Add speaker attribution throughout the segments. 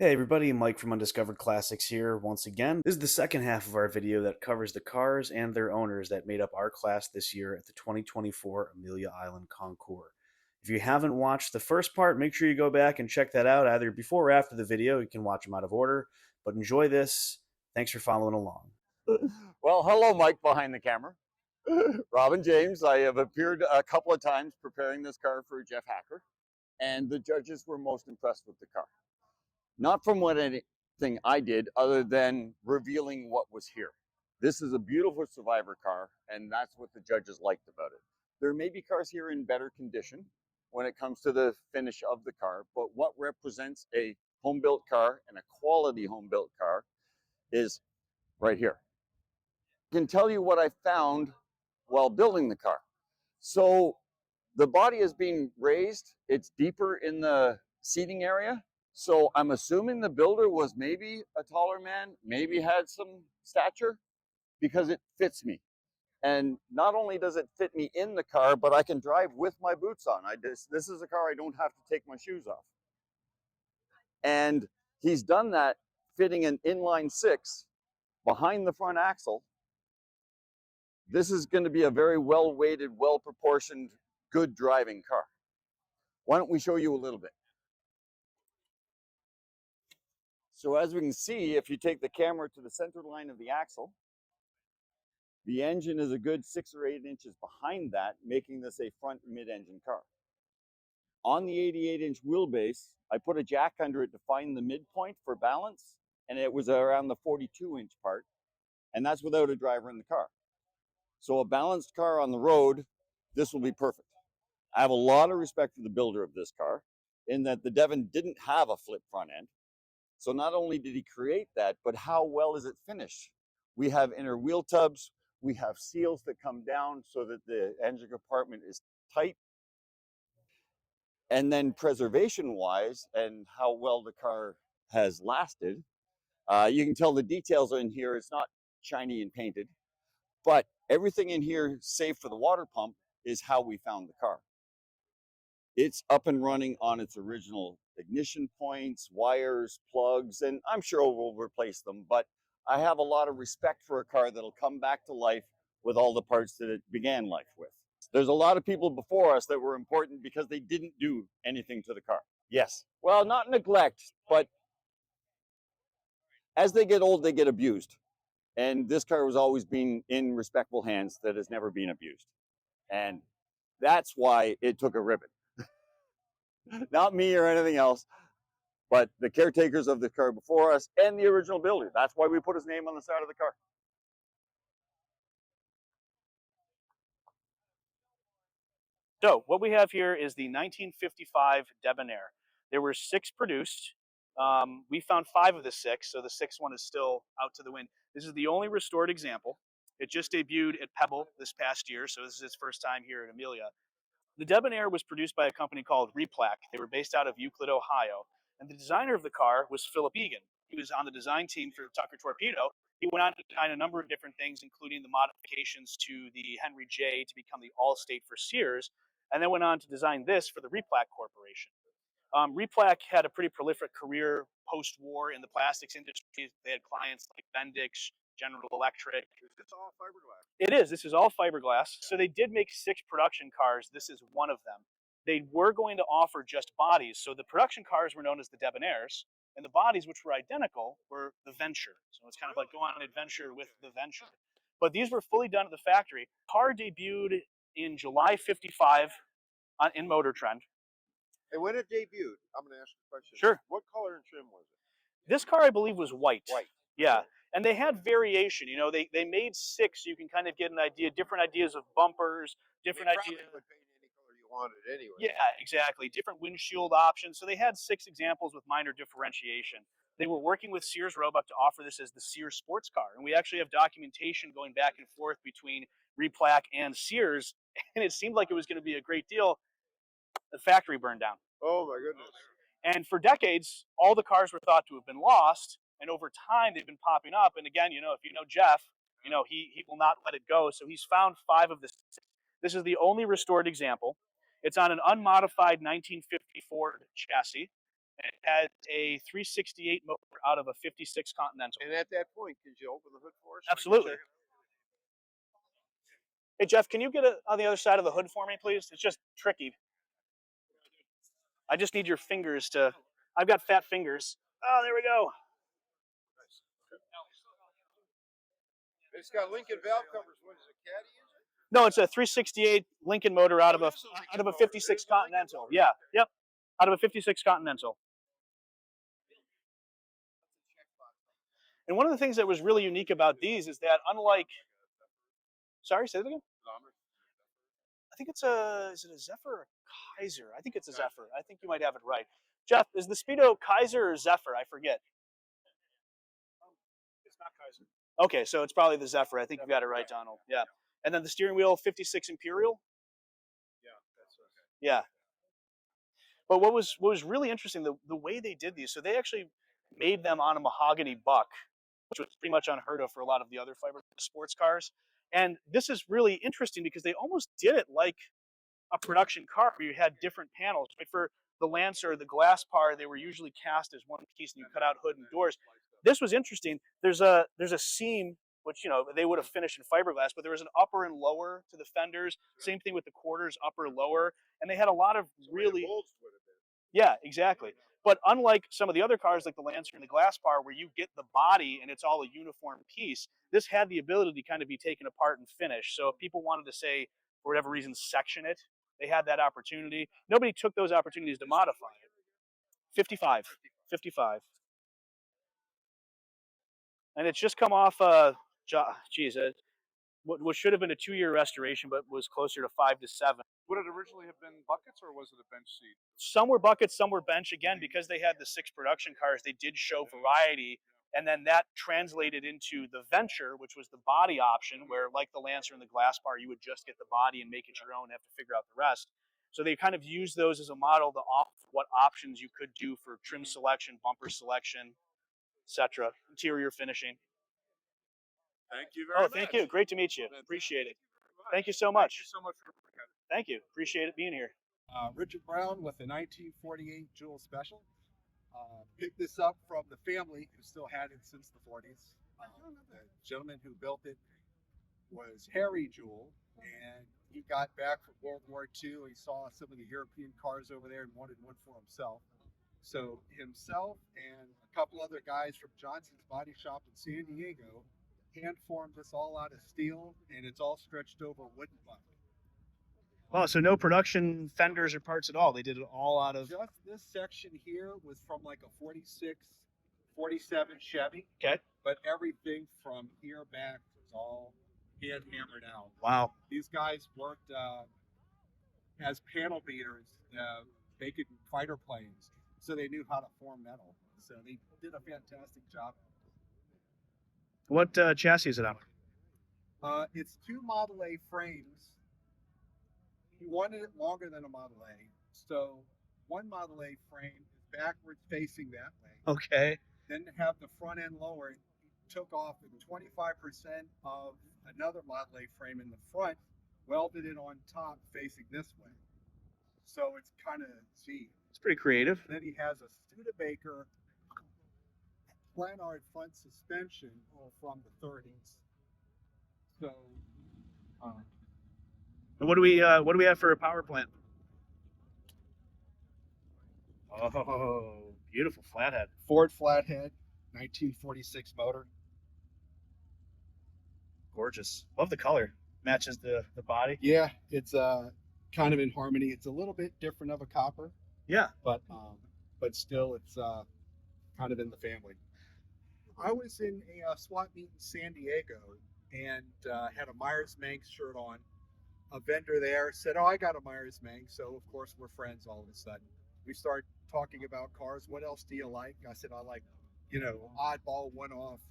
Speaker 1: Hey everybody, Mike from Undiscovered Classics here once again. This is the second half of our video that covers the cars and their owners that made up our class this year at the 2024 Amelia Island Concours. If you haven't watched the first part, make sure you go back and check that out either before or after the video. You can watch them out of order, but enjoy this. Thanks for following along.
Speaker 2: Well, hello, Mike behind the camera. Robin James. I have appeared a couple of times preparing this car for Jeff Hacker, and the judges were most impressed with the car. Not from what anything I did, other than revealing what was here. This is a beautiful survivor car, and that's what the judges liked about it. There may be cars here in better condition when it comes to the finish of the car, but what represents a home-built car and a quality home-built car is right here. I can tell you what I found while building the car. So the body is being raised. It's deeper in the seating area. So I'm assuming the builder was maybe a taller man, maybe had some stature, because it fits me. And not only does it fit me in the car, but I can drive with my boots on. This is a car I don't have to take my shoes off. And he's done that fitting an inline six behind the front axle. This is going to be a very well-weighted, well-proportioned, good driving car. Why don't we show you a little bit? So as we can see, if you take the camera to the center line of the axle, the engine is a good 6 or 8 inches behind that, making this a front mid-engine car. On the 88-inch wheelbase, I put a jack under it to find the midpoint for balance, and it was around the 42-inch part, and that's without a driver in the car. So a balanced car on the road, this will be perfect. I have a lot of respect for the builder of this car, in that the Devin didn't have a flip front end. So not only did he create that, but how well is it finished? We have inner wheel tubs, we have seals that come down so that the engine compartment is tight. And then preservation-wise, and how well the car has lasted, you can tell the details in here. It's not shiny and painted, but everything in here, save for the water pump, is how we found the car. It's up and running on its original ignition points, wires, plugs, and I'm sure we'll replace them, but I have a lot of respect for a car that'll come back to life with all the parts that it began life with. There's a lot of people before us that were important because they didn't do anything to the car. Yes. Well, not neglect, but as they get old, they get abused. And this car was always being in respectful hands that has never been abused. And that's why it took a ribbon. Not me or anything else, but the caretakers of the car before us and the original builder. That's why we put his name on the side of the car.
Speaker 3: So what we have here is the 1955 Debonnaire. There were 6 produced. We found 5 of the 6, so the 6th one is still out to the wind. This is the only restored example. It just debuted at Pebble this past year, so this is its first time here at Amelia. The Debonnaire was produced by a company called Replac. They were based out of Euclid, Ohio. And the designer of the car was Philip Egan. He was on the design team for Tucker Torpedo. He went on to design a number of different things, including the modifications to the Henry J to become the Allstate for Sears, and then went on to design this for the Replac Corporation. Replac had a pretty prolific career post-war in the plastics industry. They had clients like Bendix, General Electric.
Speaker 4: It's all fiberglass.
Speaker 3: It is. This is all fiberglass. So they did make 6 production cars. This is one of them. They were going to offer just bodies. So the production cars were known as the Debonnaires, and the bodies, which were identical, were the Venture. So it's kind of like going on an adventure with the Venture. But these were fully done at the factory. Car debuted in July '55 in Motor Trend.
Speaker 4: And when it debuted, I'm going to ask you a question.
Speaker 3: Sure.
Speaker 4: What color and trim was it?
Speaker 3: This car, I believe, was white.
Speaker 4: White.
Speaker 3: Yeah. And they had variation. You know, they made 6 so you can kind of get an idea, different ideas of bumpers, different ideas.
Speaker 4: You would paint any color you wanted anyway.
Speaker 3: Yeah, exactly. Different windshield options. So they had 6 examples with minor differentiation. They were working with Sears Roebuck to offer this as the Sears sports car. And we actually have documentation going back and forth between Replac and Sears. And it seemed like it was going to be a great deal. The factory burned down.
Speaker 4: Oh my goodness.
Speaker 3: And for decades, all the cars were thought to have been lost. And over time, they've been popping up. And again, you know, if you know Jeff, you know, he will not let it go. So he's found 5 of the 6. This is the only restored example. It's on an unmodified 1954 chassis. It has a 368 motor out of a 56 Continental.
Speaker 4: And at that point, could you open the hood for us?
Speaker 3: Absolutely. Hey, Jeff, can you get it on the other side of the hood for me, please? It's just tricky. I just need your fingers to... I've got fat fingers. Oh, there we go.
Speaker 4: It's got Lincoln valve covers. What is it, Caddy?
Speaker 3: No, it's a 368 Lincoln motor out of a 56 Continental. Yeah, yep, out of a 56 Continental. And one of the things that was really unique about these is that unlike... Sorry, say that again? I think it's a... Is it a Zephyr or a Kaiser? I think it's a Zephyr. I think you might have it right. Jeff, is the Speedo Kaiser or Zephyr? I forget.
Speaker 5: It's not Kaiser.
Speaker 3: Okay, so it's probably the Zephyr. I think you got it right, Donald. Yeah. And then the steering wheel, 56 Imperial?
Speaker 5: Yeah, that's okay.
Speaker 3: Yeah. But what was really interesting, the way they did these, so they actually made them on a mahogany buck, which was pretty much unheard of for a lot of the other fiberglass sports cars. And this is really interesting because they almost did it like a production car where you had different panels. Right? For the Lancer, the Glasspar, they were usually cast as one piece and you cut out hood and doors. This was interesting. There's a seam, which, you know, they would have finished in fiberglass, but there was an upper and lower to the fenders. Same thing with the quarters, upper, lower. And they had a lot of really... Yeah, exactly. But unlike some of the other cars like the Lancer and the Glasspar where you get the body and it's all a uniform piece, this had the ability to kind of be taken apart and finished. So if people wanted to say, for whatever reason, section it, they had that opportunity. Nobody took those opportunities to modify it. 55. 55. And it's just come off, what should have been a 2-year restoration, but was closer to 5 to 7.
Speaker 5: Would it originally have been buckets, or was it a bench seat?
Speaker 3: Some were buckets, some were bench. Again, because they had the 6 production cars, they did show variety. And then that translated into the Venture, which was the body option, where like the Lancer and the Glasspar, you would just get the body and make it your own and have to figure out the rest. So they kind of used those as a model to offer what options you could do for trim selection, bumper selection, etc., interior finishing.
Speaker 5: Thank you very much.
Speaker 3: Oh, thank you. Great to meet you. Appreciate it. Thank you so much.
Speaker 5: Thank you so much for coming.
Speaker 3: Thank you. Appreciate it being here.
Speaker 6: Richard Brown with the 1948 Jewell Special. Picked this up from the family who still had it since the 40s. The gentleman who built it was Harry Jewell, and he got back from World War II. He saw some of the European cars over there and wanted one for himself. So himself and a couple other guys from Johnson's Body Shop in San Diego hand formed this all out of steel, and it's all stretched over wooden butt.
Speaker 3: Oh, so no production fenders or parts at all. They did it all out of...
Speaker 6: Just this section here was from like a 46, 47 Chevy.
Speaker 3: Okay.
Speaker 6: But everything from here back was all hand hammered out.
Speaker 3: Wow.
Speaker 6: These guys worked as panel beaters, making fighter planes, so they knew how to form metal. So they did a fantastic job.
Speaker 3: What chassis is it on?
Speaker 6: It's 2 Model A frames. He wanted it longer than a Model A, so one Model A frame is backwards facing that way.
Speaker 3: Okay.
Speaker 6: Then to have the front end lower, he took off 25% of another Model A frame in the front, welded it on top facing this way. So it's kind of Z.
Speaker 3: It's pretty creative.
Speaker 6: Then he has a Studebaker Planard front suspension from the 30s. So,
Speaker 3: And what do we have for a power plant? Oh, beautiful flathead.
Speaker 6: Ford flathead, 1946 motor.
Speaker 3: Gorgeous. Love the color. Matches the body.
Speaker 6: Yeah, it's kind of in harmony. It's a little bit different of a copper.
Speaker 3: Yeah.
Speaker 6: But still, it's kind of in the family. I was in a swap meet in San Diego and had a Myers Manx shirt on. A vendor there said, "Oh, I got a Myers Manx." So of course we're friends all of a sudden. We start talking about cars. What else do you like? I said, "I like, oddball, one-off,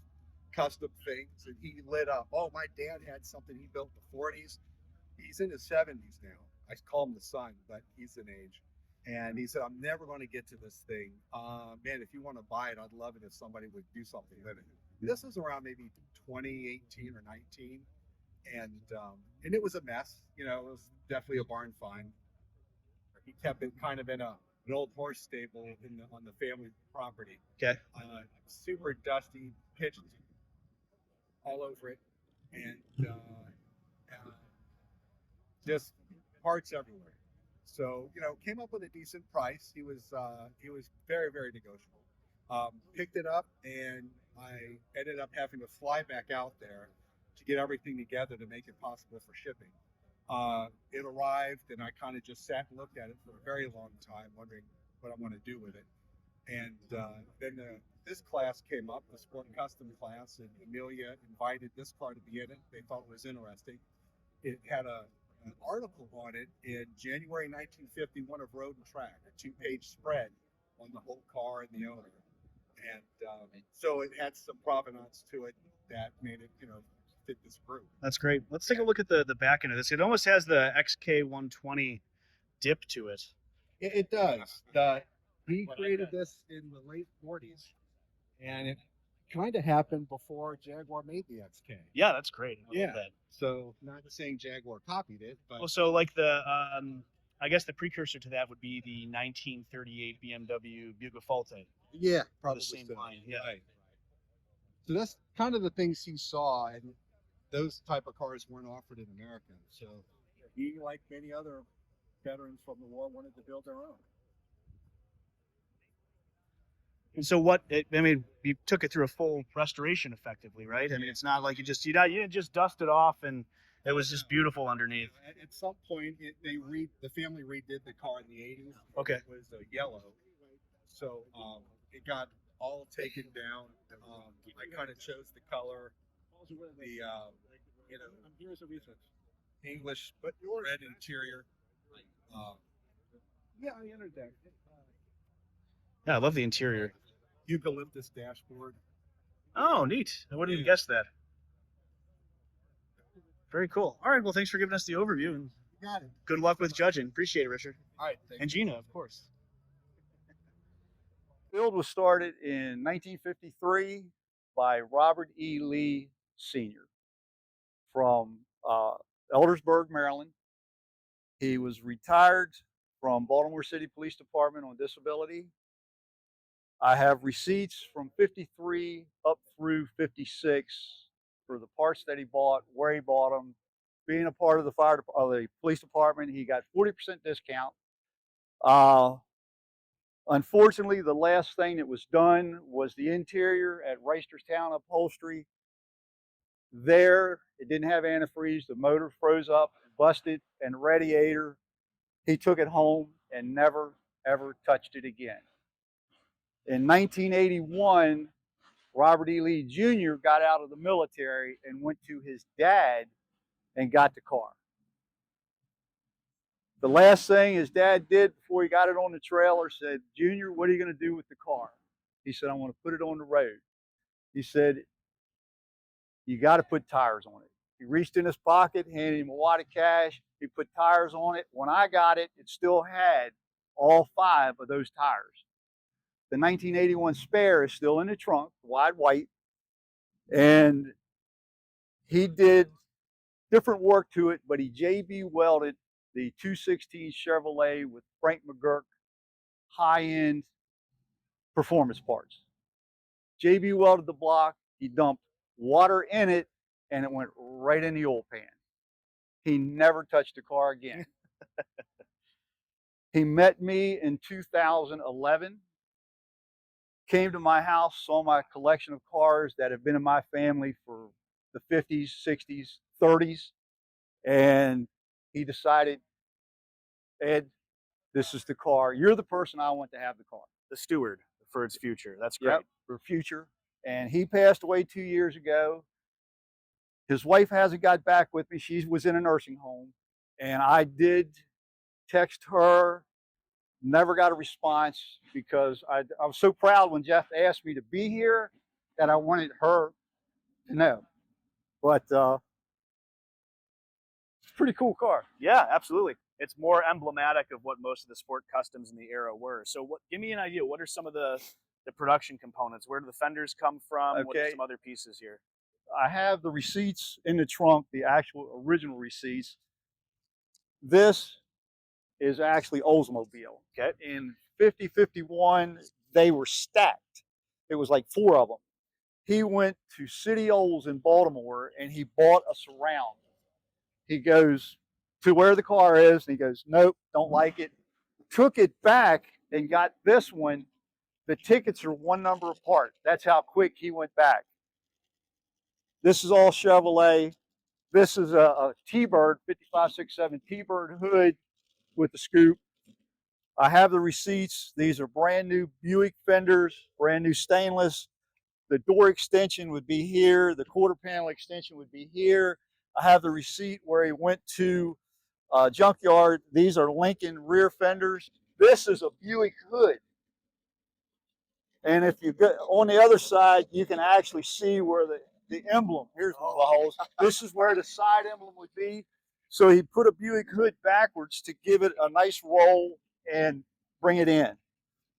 Speaker 6: custom things." And he lit up. "Oh, my dad had something he built in the 40s. He's in his 70s now. I call him the son, but he's an age." And he said, "I'm never going to get to this thing. Man, if you want to buy it, I'd love it if somebody would do something with it." This was around maybe 2018 or 19. And it was a mess. It was definitely a barn find. He kept it kind of in a an old horse stable on the family property.
Speaker 3: Okay.
Speaker 6: Super dusty, pitched all over it, and just parts everywhere. So came up with a decent price. He was very, very negotiable. Picked it up, and I ended up having to fly back out there to get everything together to make it possible for shipping. It arrived, and I kind of just sat and looked at it for a very long time, wondering what I want to do with it. And then this class came up, the Sport Custom class, and Amelia invited this car to be in it. They thought it was interesting. It had an article on it in January 1951 of Road and Track, a 2-page spread on the whole car and the owner. And so it had some provenance to it that made it, fit this group.
Speaker 3: That's great. Let's take a look at the back end of this. It almost has the XK120 dip to it.
Speaker 6: It does. He created this in the late 40s, and it kind of happened before Jaguar made the XK.
Speaker 3: Yeah, that's great. I
Speaker 6: Yeah.
Speaker 3: love that.
Speaker 6: So not saying Jaguar copied it, but
Speaker 3: Well, so like the, I guess the precursor to that would be the 1938 BMW Bugafalte.
Speaker 6: yeah, probably
Speaker 3: the same
Speaker 6: so.
Speaker 3: line. Yeah.
Speaker 6: Right. So that's kind of the things he saw, and those type of cars weren't offered in America. So he, like many other veterans from the war, wanted to build their own.
Speaker 3: And so what? I mean, you took it through a full restoration, effectively, right? I mean, it's not like you didn't just dust it off and it was just beautiful underneath.
Speaker 6: At some point, the family redid the car in the 80s.
Speaker 3: Okay.
Speaker 6: It was yellow, so it got all taken down. I kind of chose the color, English but red interior. Yeah, I entered that.
Speaker 3: Yeah, I love the interior.
Speaker 6: Eucalyptus dashboard.
Speaker 3: Oh, neat. I wouldn't even guess that. Very cool. All right, well, thanks for giving us the overview, and
Speaker 6: You got it.
Speaker 3: good luck with judging. Appreciate it, Richard.
Speaker 6: All right, thank
Speaker 3: And Gina, of course.
Speaker 2: Build was started in 1953 by Robert E. Lee Sr. from Eldersburg, Maryland. He was retired from Baltimore City Police Department on disability. I have receipts from 53 up through 56 for the parts that he bought, where he bought them. Being a part of the police department, he got 40% discount. Unfortunately, the last thing that was done was the interior at Reisterstown Upholstery. There, it didn't have antifreeze. The motor froze up, busted, and the radiator. He took it home and never, ever touched it again. In 1981, Robert E. Lee Jr. got out of the military and went to his dad and got the car. The last thing his dad did before he got it on the trailer said, "Junior, what are you going to do with the car?" He said, "I want to put it on the road." He said, "You got to put tires on it." He reached in his pocket, handed him a wad of cash. He put tires on it. When I got it, it still had all 5 of those tires. The 1981 spare is still in the trunk, wide white, and he did different work to it, but he JB welded the 216 Chevrolet with Frank McGurk high-end performance parts. JB welded the block, he dumped water in it, and it went right in the oil pan. He never touched the car again. He met me in 2011, came to my house, saw my collection of cars that have been in my family for the 50s, 60s, 30s, and he decided, "Ed, this is the car. You're the person I want to have the car."
Speaker 3: The steward for its future. That's great.
Speaker 2: Yep, for future. And he passed away 2 years ago. His wife hasn't got back with me. She was in a nursing home. And I did text her, never got a response because I was so proud when Jeff asked me to be here that I wanted her to know. But it's a pretty cool car.
Speaker 3: Yeah, absolutely. It's more emblematic of what most of the sport customs in the era were. So give me an idea. What are some of the production components? Where do the fenders come from? What are some other pieces here?
Speaker 2: I have the receipts in the trunk, the actual original receipts. This is actually Oldsmobile.
Speaker 3: Okay.
Speaker 2: In
Speaker 7: 50, 51, they were stacked. It was like 4 of them. He went to City Olds in Baltimore and he bought a Surround. He goes to where the car is and he goes, nope, don't like it. Took it back and got this one. The tickets are 1 number apart. That's how quick he went back. This is all Chevrolet. This is a T-Bird, 5567 T-Bird hood with the scoop. I have the receipts. These are brand new Buick fenders, brand new stainless. The door extension would be here. The quarter panel extension would be here. I have the receipt where he went to junkyard. These are Lincoln rear fenders. This is a Buick hood. And if you go on the other side, you can actually see where the emblem, here's one of the holes. This is where the side emblem would be. So he put a Buick hood backwards to give it a nice roll and bring it in.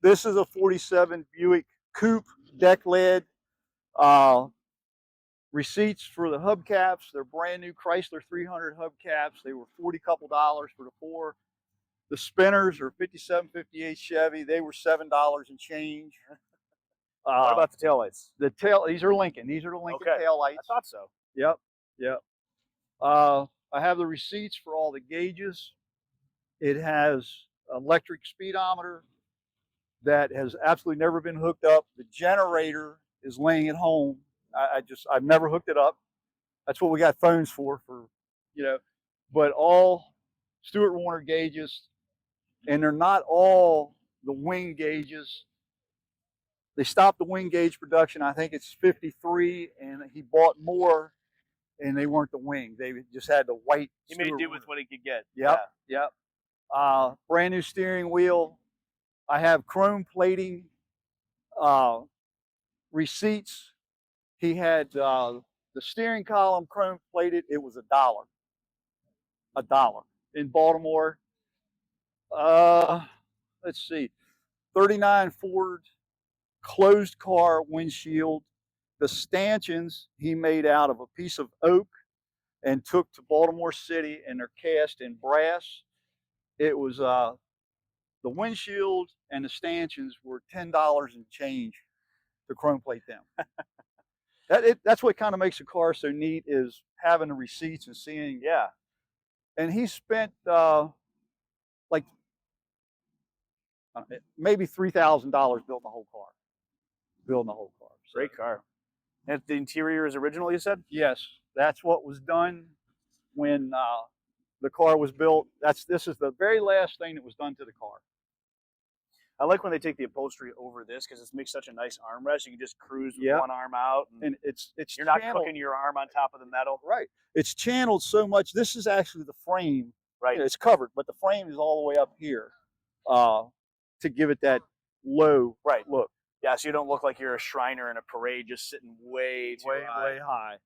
Speaker 7: This is a 47 Buick Coupe deck lid. Receipts for the hubcaps. They're brand new Chrysler 300 hubcaps. They were $40 couple for the 4. The spinners are 57, 58 Chevy. They were $7 and change.
Speaker 3: What about the taillights?
Speaker 7: These are Lincoln. These are the Lincoln
Speaker 3: Okay.
Speaker 7: taillights.
Speaker 3: I thought so.
Speaker 7: Yep, yep. I have the receipts for all the gauges. It has electric speedometer that has absolutely never been hooked up. The generator is laying at home. I've never hooked it up. That's what we got phones for, but all Stewart Warner gauges, and they're not all the wing gauges. They stopped the wing gauge production. I think it's 53, and he bought more, and they weren't the wing. They just had the white.
Speaker 3: He made do with what he could get.
Speaker 7: Yep, yep. Brand new steering wheel. I have chrome plating receipts. He had the steering column chrome plated. It was $1. $1 in Baltimore. Let's see, 39 Ford closed car windshield. The stanchions he made out of a piece of oak and took to Baltimore City, and they're cast in brass. It was the windshield and the stanchions were $10 and change to chrome plate them. That's what kind of makes a car so neat, is having the receipts and seeing.
Speaker 3: Yeah.
Speaker 7: And he spent like maybe $3,000 building the whole car. So,
Speaker 3: Great car. And the interior is original, you said?
Speaker 7: yes, that's what was done when the car was built. This is the very last thing that was done to the car.
Speaker 3: I like when they take the upholstery over this because it makes such a nice armrest. You can just cruise with
Speaker 7: Yep.
Speaker 3: one arm out.
Speaker 7: And it's
Speaker 3: you're not
Speaker 7: channeled.
Speaker 3: cooking your arm on top of the metal.
Speaker 7: Right. It's channeled so much. This is actually the frame.
Speaker 3: Right.
Speaker 7: It's covered, but the frame is all the way up here to give it that low look.
Speaker 3: Yeah, so you don't look like you're a Shriner in a parade just sitting way too high.
Speaker 7: Way high.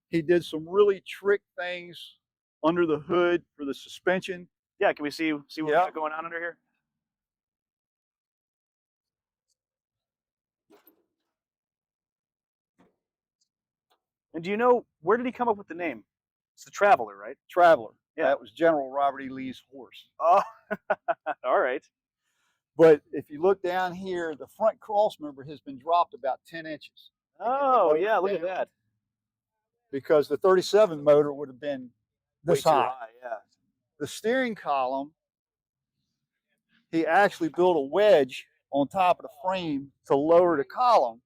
Speaker 7: He did some really trick things under the hood for the suspension.
Speaker 3: Yeah, can we see what we got going on under here? And do you know, where did he come up with the name? It's the Traveler, right?
Speaker 7: Traveler.
Speaker 3: Yeah.
Speaker 7: That was General Robert E. Lee's horse.
Speaker 3: Oh, all right.
Speaker 7: But if you look down here, the front cross member has been dropped about 10 inches.
Speaker 3: Oh, yeah, look at that.
Speaker 7: Because the 37 motor would have been this
Speaker 3: Way too
Speaker 7: high.
Speaker 3: yeah.
Speaker 7: The steering column, he actually built a wedge on top of the frame to lower the column.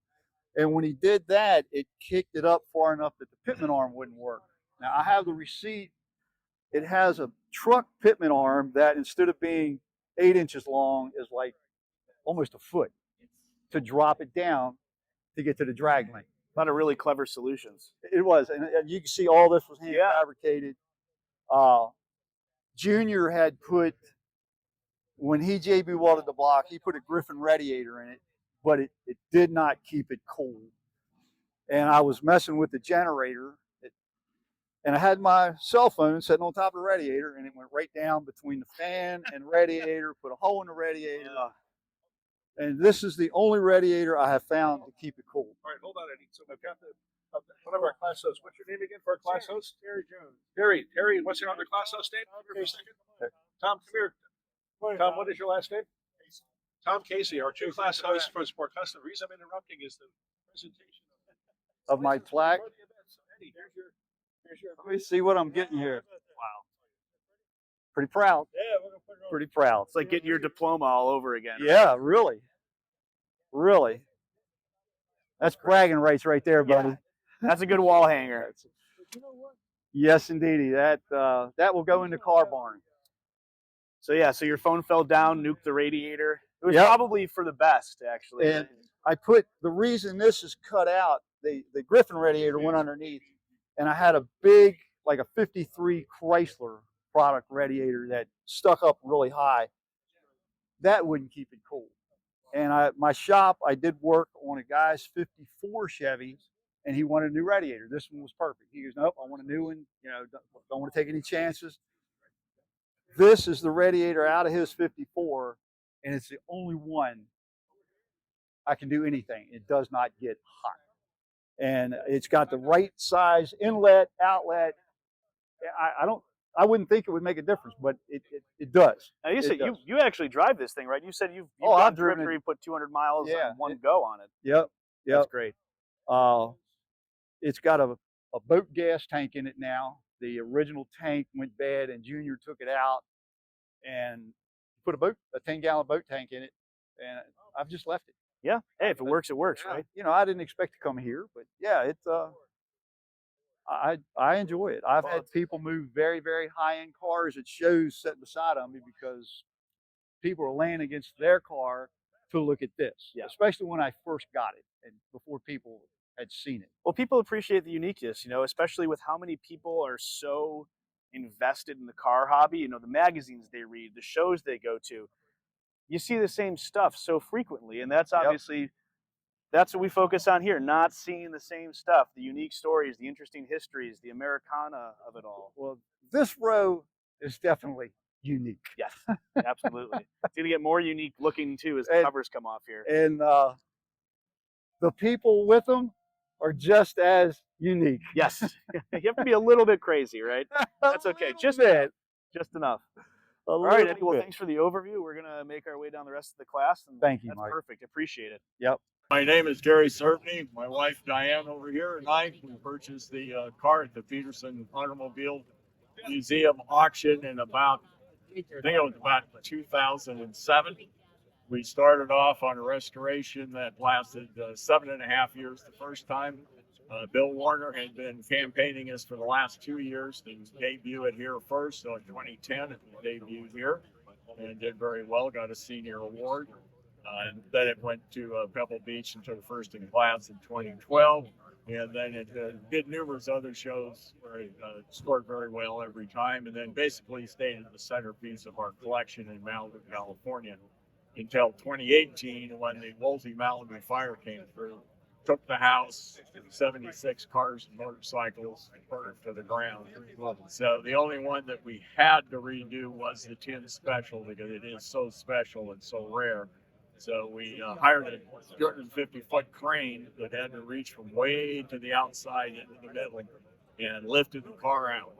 Speaker 7: And when he did that, it kicked it up far enough that the pitman arm wouldn't work. Now, I have the receipt. It has a truck pitman arm that, instead of being 8 inches long, is like almost a foot to drop it down to get to the drag length.
Speaker 3: A lot of really clever solutions.
Speaker 7: It was, and you can see all this was hand fabricated. Junior had put, when he JB welded the block, he put a Griffin radiator in it, but it did not keep it cold. And I was messing with the generator, and I had my cell phone sitting on top of the radiator, and it went right down between the fan and radiator, put a hole in the radiator. And this is the only radiator I have found to keep it cool.
Speaker 5: All right, hold on, Eddie. So we've got one of our class hosts. What's your name again for our class host? Terry Jones. Terry, what's your other class host name? Tom, come here. Tom, what is your last name? Tom Casey, our two class hosts for Sport Custom. The reason I'm interrupting is the presentation
Speaker 7: Of my plaque.
Speaker 5: for the event. So, Eddie, here's your.
Speaker 7: Let me see what I'm getting here. Wow. Pretty proud.
Speaker 5: Yeah, we're gonna put it on.
Speaker 7: Pretty proud.
Speaker 3: It's like getting your diploma all over again.
Speaker 7: Yeah, really. Really. That's bragging rights right there, buddy.
Speaker 3: Yeah. That's a good wall hanger.
Speaker 5: You know what?
Speaker 7: Yes, indeedy. That will go in the car barn.
Speaker 3: So yeah, so your phone fell down, nuked the radiator. It was
Speaker 7: Yep.
Speaker 3: probably for the best, actually.
Speaker 7: And I put the reason this is cut out, the Griffin radiator went underneath, and I had a big, like a 53 Chrysler product radiator that stuck up really high. That wouldn't keep it cool. And my shop, I did work on a guy's 54 Chevy, and he wanted a new radiator. This one was perfect. He goes, nope, I want a new one. You know, don't want to take any chances. This is the radiator out of his 54, and it's the only one I can do anything. It does not get hot. And it's got the right size inlet, outlet. I wouldn't think it would make a difference, but it does.
Speaker 3: Now you said
Speaker 7: does.
Speaker 3: you actually drive this thing, right? You said you've
Speaker 7: Oh, I've
Speaker 3: done trip
Speaker 7: driven
Speaker 3: where
Speaker 7: it.
Speaker 3: you put 200 miles
Speaker 7: Yeah,
Speaker 3: in one go on it.
Speaker 7: Yep.
Speaker 3: That's great.
Speaker 7: It's got a boat gas tank in it now. The original tank went bad, and Junior took it out and put a 10-gallon boat tank in it, and I've just left it.
Speaker 3: Yeah. Hey, if it works, it works,
Speaker 7: Yeah.
Speaker 3: right?
Speaker 7: You know, I didn't expect to come here, but yeah, it's I enjoy it. I've had people move very, very high-end cars. It shows sitting beside of me because people are laying against their car to look at this,
Speaker 3: Yeah.
Speaker 7: especially when I first got it and before people had seen it.
Speaker 3: Well, people appreciate the uniqueness, you know, especially with how many people are so invested in the car hobby. You know, the magazines they read, the shows they go to. You see the same stuff so frequently, and that's obviously that's what we focus on here, not seeing the same stuff, the unique stories, the interesting histories, the Americana of it all.
Speaker 7: Well, this row is definitely unique.
Speaker 3: Yes, absolutely. It's going to get more unique looking, too, as the
Speaker 7: And-
Speaker 3: covers come off here.
Speaker 7: And the people with them are just as unique.
Speaker 3: Yes. You have to be a little bit crazy, right? That's okay. Just enough. All right, Eddie. Well, thanks for the overview. We're going to make our way down the rest of the class. And
Speaker 7: Thank you,
Speaker 3: that's
Speaker 7: Mike.
Speaker 3: perfect. Appreciate it.
Speaker 7: Yep.
Speaker 8: My name is Gary Cerveny. My wife Diane over here and I purchased the car at the Petersen Automobile Museum auction in about, I think it was about 2007. We started off on a restoration that lasted 7.5 years the first time. Bill Warner had been campaigning us for the last 2 years to debut it here first. So in 2010, it debuted here and did very well, got a senior award. And then it went to Pebble Beach and took first in class in 2012. And then it did numerous other shows where it scored very well every time. And then basically stayed in the centerpiece of our collection in Malibu, California until 2018 when the Woolsey Malibu fire came through. Took the house, 76 cars and motorcycles, and burned to the ground. So the only one that we had to redo was the Timbs Special because it is so special and so rare. So we hired a 250-foot crane that had to reach from way to the outside into the middle and lifted the car out.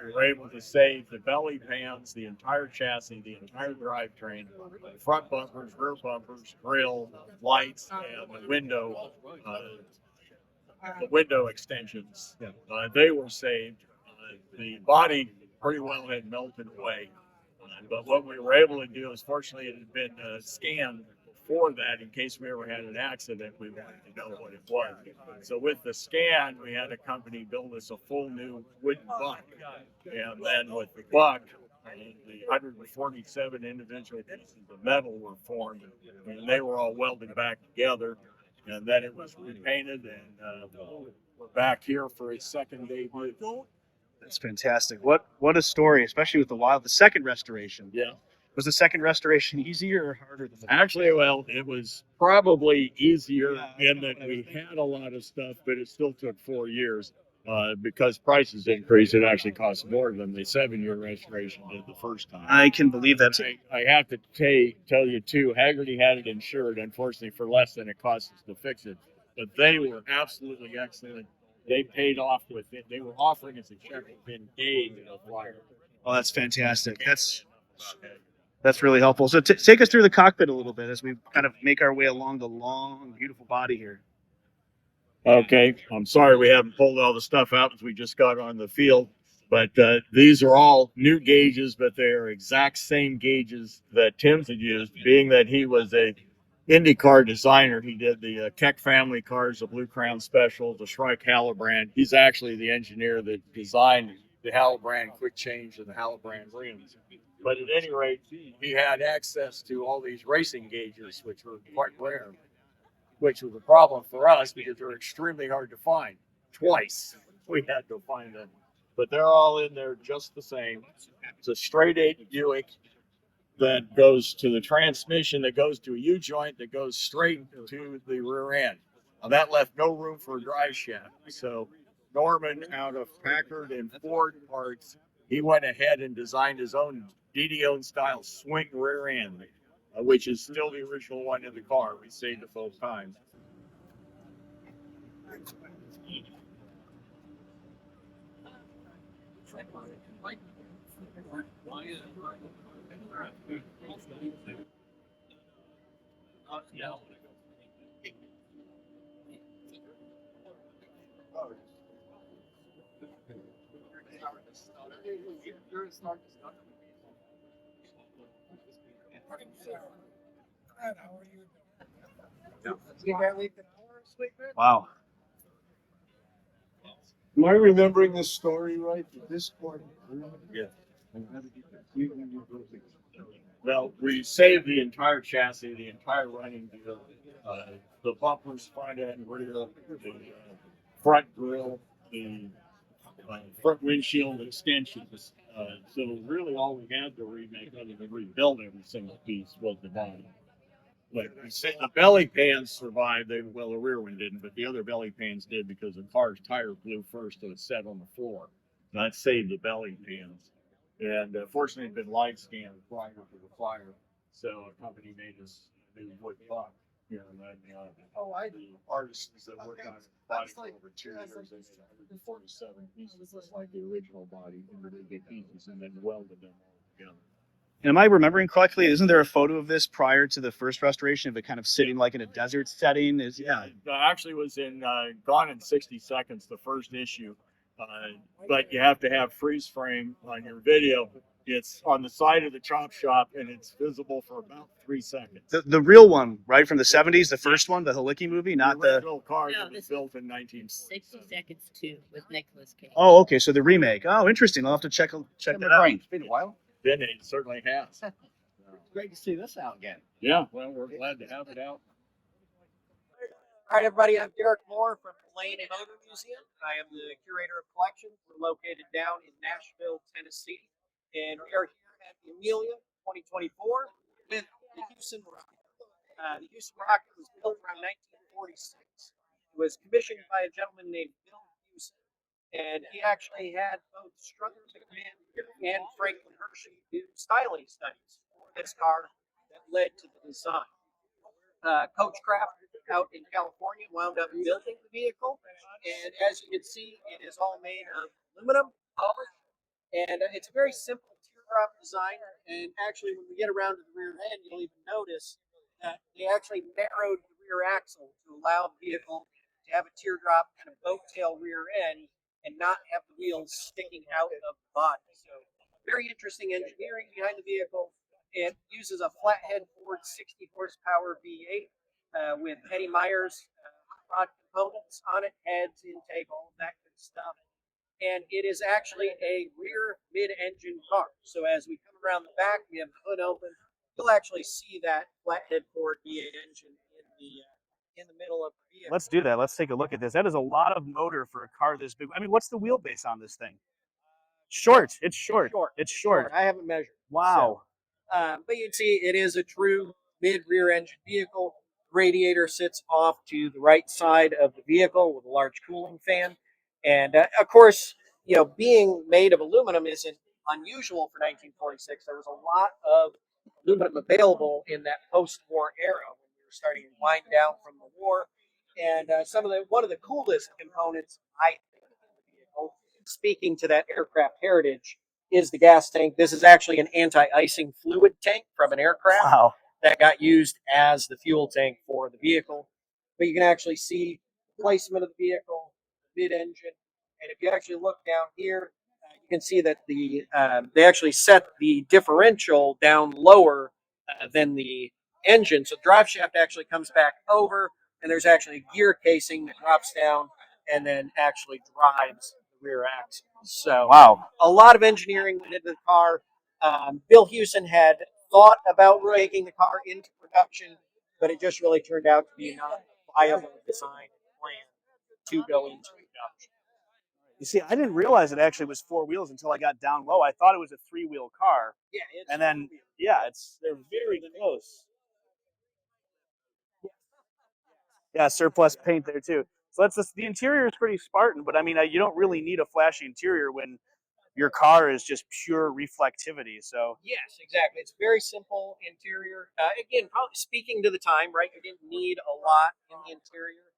Speaker 8: We were able to save the belly pans, the entire chassis, the entire drivetrain, front bumpers, rear bumpers, grill, lights, and the window extensions. They were saved. The body pretty well had melted away. But what we were able to do is, fortunately, it had been scanned before that in case we ever had an accident. We wanted to know what it was. So with the scan, we had a company build us a full new wooden buck. And then with the buck, the 147 individual pieces of metal were formed, and they were all welded back together. And then it was repainted, and we're back here for its second debut.
Speaker 3: That's fantastic. What a story, especially with the second restoration.
Speaker 8: Yeah.
Speaker 3: Was the second restoration easier or harder than the
Speaker 8: Actually, well, it was probably easier in that we had a lot of stuff, but it still took 4 years because prices increased. It actually cost more than the 7-year restoration did the first time.
Speaker 3: I can believe that.
Speaker 8: I have to tell you, too, Haggerty had it insured, unfortunately, for less than it cost us to fix it. But they were absolutely excellent. They paid off with it. They were offering us a check within days of wire.
Speaker 3: Oh, that's fantastic. That's really helpful. So take us through the cockpit a little bit as we kind of make our way along the long, beautiful body here.
Speaker 8: Okay, I'm sorry we haven't pulled all the stuff out as we just got on the field, but these are all new gauges, but they are exact same gauges that Timbs had used, being that he was a IndyCar designer. He did the Keck family cars, the Blue Crown Special, the Shrike Hallebrand. He's actually the engineer that designed the Hallebrand quick change and the Hallebrand rims. But at any rate, he had access to all these racing gauges, which were quite rare, which was a problem for us because they're extremely hard to find. Twice we had to find them, but they're all in there just the same. It's a straight 8 Buick that goes to the transmission, that goes to a U-joint, that goes straight to the rear end. Now, that left no room for a drive shaft. So Norman, out of Packard and Ford parts, he went ahead and designed his own DDO style swing rear end, which is still the original one in the car. We saved it both times.
Speaker 3: Wow.
Speaker 8: Am I remembering this story right? This point? Yeah. Well, we saved the entire chassis, the entire running gear, the bumpers, front end, rear, the front grille, the front windshield extensions. So really all we had to remake other than rebuild every single piece was the body. But we said the belly pans survived. Well, the rear one didn't, but the other belly pans did because the car's tire blew first, so it set on the floor. And that saved the belly pans. And fortunately, it had been light scanned prior to the fire, so a company made us a new wood buck. You know, and the artists that worked on it body for over 2 years. They made 147 pieces, just like the original body, individual pieces, and then welded them all together.
Speaker 3: And am I remembering correctly? Isn't there a photo of this prior to the first restoration of it kind of sitting like in a desert setting?
Speaker 8: Yeah, actually was in Gone in 60 Seconds, the first issue. But you have to have freeze frame on your video. It's on the side of the chop shop, and it's visible for about 3 seconds.
Speaker 3: The real one, right, from the 70s, the first one, the Halicki movie, not
Speaker 8: the original car that was built in 1960.
Speaker 9: 60 Seconds 2 with Nicolas Cage.
Speaker 3: Oh, okay, so the remake. Oh, interesting. I'll have to check that out.
Speaker 10: It's been a while.
Speaker 8: Then it certainly has.
Speaker 10: Great to see this out again.
Speaker 8: Yeah, well, we're glad to have it out.
Speaker 11: All right, everybody, I'm Derek Moore from Lane Motor Museum. I am the curator of collections. We're located down in Nashville, Tennessee. And we are here at the Amelia 2024 with the Hewson rocket. The Hewson rocket was built around 1946. It was commissioned by a gentleman named Bill Hewson. And he actually had both Struther MacMinn and Franklin Hershey do styling studies for this car that led to the design. Coachcraft out in California wound up building the vehicle, and as you can see, it is all made of aluminum, polished, and it's a very simple teardrop design. And actually, when we get around to the rear end, you'll even notice that they actually narrowed the rear axle to allow the vehicle to have a teardrop kind of boat tail rear end and not have the wheels sticking out of the body. So very interesting engineering behind the vehicle. It uses a flathead Ford 60 horsepower V8 with Eddie Meyer's hot rod components on it, heads, intake, all of that good stuff. And it is actually a rear mid-engine car. So as we come around the back, we have the hood open. You'll actually see that flathead Ford V8 engine in the middle of the vehicle.
Speaker 3: Let's do that. Let's take a look at this. That is a lot of motor for a car this big. I mean, what's the wheelbase on this thing? Short. It's short. It's short.
Speaker 11: I haven't measured.
Speaker 3: Wow.
Speaker 11: So, but you can see it is a true mid-rear engine vehicle. Radiator sits off to the right side of the vehicle with a large cooling fan. And of course, you know, being made of aluminum isn't unusual for 1946. There was a lot of aluminum available in that post-war era when we were starting to wind down from the war. And one of the coolest components, I think, of the vehicle, speaking to that aircraft heritage, is the gas tank. This is actually an anti-icing fluid tank from an aircraft
Speaker 3: Wow.
Speaker 11: that got used as the fuel tank for the vehicle. But you can actually see the placement of the vehicle, mid-engine, and if you actually look down here, you can see that they actually set the differential down lower than the engine. So the drive shaft actually comes back over, and there's actually a gear casing that drops down and then actually drives the rear axle. So
Speaker 3: Wow.
Speaker 11: a lot of engineering went into the car. Bill Hewson had thought about taking the car into production, but it just really turned out to be not a viable design plan to go into production.
Speaker 3: You see, I didn't realize it actually was 4 wheels until I got down low. I thought it was a 3-wheel car.
Speaker 11: Yeah,
Speaker 3: And then, yeah, they're very close. Yeah, surplus paint there too. So the interior is pretty Spartan, but I mean, you don't really need a flashy interior when your car is just pure reflectivity. So
Speaker 11: yes, exactly. It's very simple interior. Again, probably speaking to the time, right? You didn't need a lot in the interior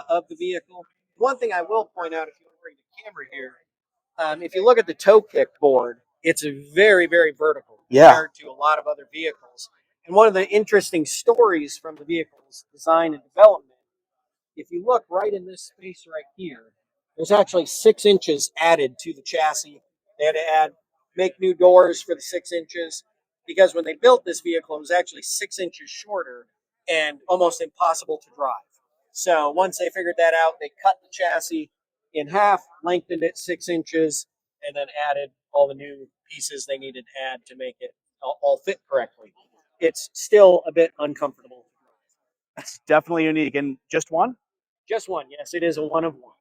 Speaker 11: of the vehicle. One thing I will point out, if you want to bring the camera here, if you look at the toe kick board, it's very, very vertical compared to a lot of other vehicles. And one of the interesting stories from the vehicle's design and development, if you look right in this space right here, there's actually 6 inches added to the chassis. They had to make new doors for the 6 inches because when they built this vehicle, it was actually 6 inches shorter and almost impossible to drive. So once they figured that out, they cut the chassis in half, lengthened it 6 inches, and then added all the new pieces they needed to add to make it all fit correctly. It's still a bit uncomfortable.
Speaker 3: that's definitely unique. And just one?
Speaker 11: Just one, yes, it is a one of one.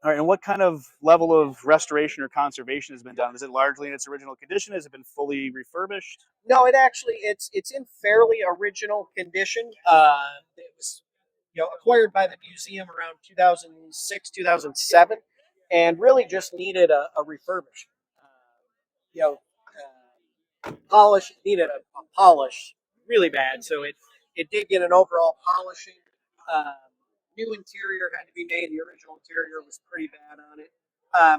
Speaker 3: All right, and what kind of level of restoration or conservation has been done? Is it largely in its original condition? Has it been fully refurbished?
Speaker 11: No, it's in fairly original condition. It was acquired by the museum around 2006, 2007, and really just needed a refurbishment. Polish needed a polish really bad, so it did get an overall polishing. New interior had to be made. The original interior was pretty bad on it.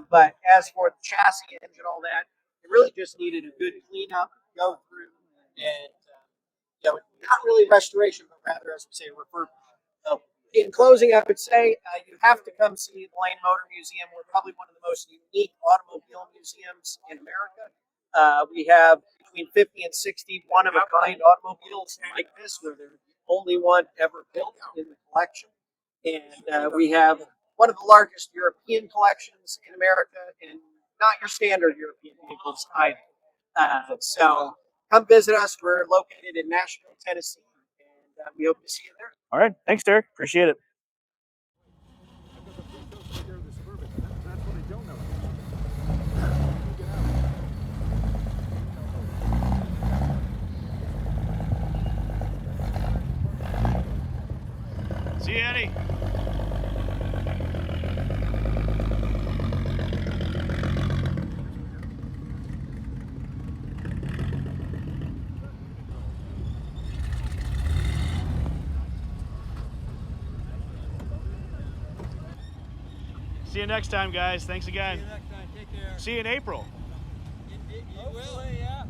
Speaker 11: But as for the chassis, engine, all that, it really just needed a good cleanup, go through, and not really restoration, but rather, as we say, refurbishment. So, in closing, I would say you have to come see the Lane Motor Museum. We're probably one of the most unique automobile museums in America. We have between 50 and 60 one-of-a-kind automobiles like this. We're the only one ever built in the collection. And we have one of the largest European collections in America, and not your standard European vehicles either. So come visit us. We're located in Nashville, Tennessee, and we hope to see you there.
Speaker 3: All right. Thanks, Derek. Appreciate it. See you, Eddie. See you next time, guys. Thanks again.
Speaker 12: See you next time. Take care.
Speaker 3: See you in April.
Speaker 12: You will? Yeah.